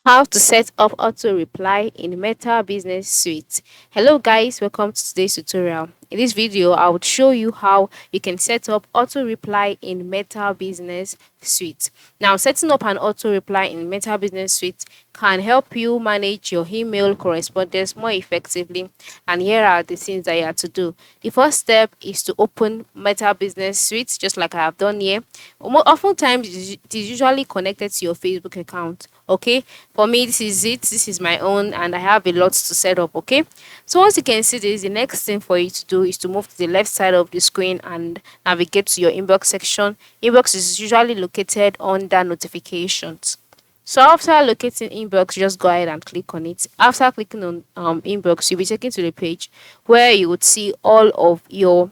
How to set up auto reply in Meta Business Suite. Hello guys, welcome to today's tutorial. In this video, I would show you how you can set up auto reply in Meta Business Suite. Now, setting up an auto reply in Meta Business Suite can help you manage your email correspondence more effectively. And here are the things that you have to do. The first step is to open Meta Business Suite, just like I have done here. Oftentimes, it is usually connected to your Facebook account. Okay, for me, this is it. This is my own, and I have a lot to set up. Okay, so once you can see this, the next thing for you to do is to move to the left side of the screen and navigate to your inbox section. Inbox is usually located under notifications. So after locating inbox, just go ahead and click on it. After clicking on inbox, you'll be taken to the page where you would see all of your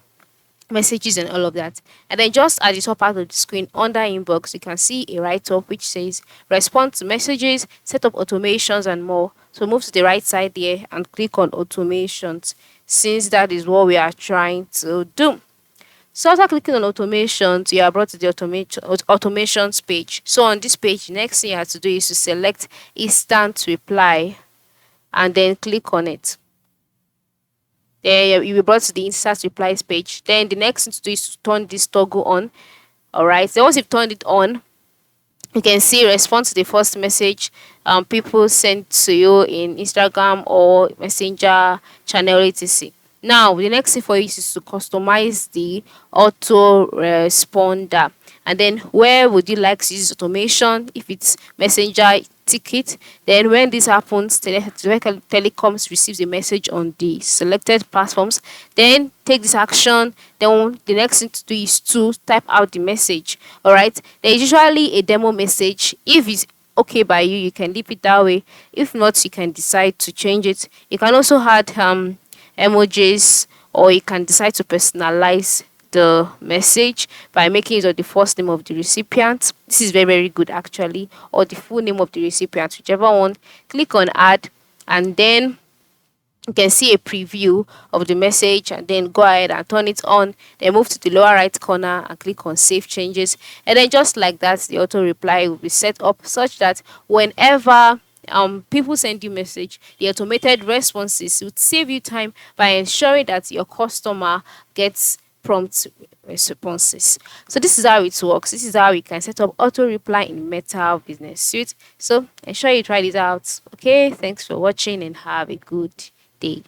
messages and all of that. And then just at the top part of the screen under inbox, you can see a write-up which says respond to messages, set up automations and more. So move to the right side there and click on automations, since that is what we are trying to do. So after clicking on automations, you are brought to the automations page. So on this page, the next thing you have to do is to select instant reply and then click on it. There you'll be brought to the instant replies page. Then the next thing to do is to turn this toggle on. Alright. So once you've turned it on, you can see response to the first message people sent to you in Instagram or Messenger channel etc. Now the next thing for you is to customize the auto responder, and then where would you like to use automation? If it's Messenger, ticket, then when this happens, telecoms receives a message on the selected platforms, then take this action. Then the next thing to do is to type out the message. All right, there is usually a demo message. If it's okay by you, you can leave it that way. If not, you can decide to change it. You can also add emojis, or you can decide to personalize the message by making it of the first name of the recipient. This is very, very good actually, or the full name of the recipient, whichever one. Click on add, and then you can see a preview of the message, and then go ahead and turn it on. Then move to the lower right corner and click on save changes, and then just like that, the auto reply will be set up such that whenever people send you message, the automated responses would save you time by ensuring that your customer gets prompt responses. So this is how it works. This is how you can set up auto reply in Meta Business Suite. So ensure you try this out. Okay, thanks for watching and have a good day.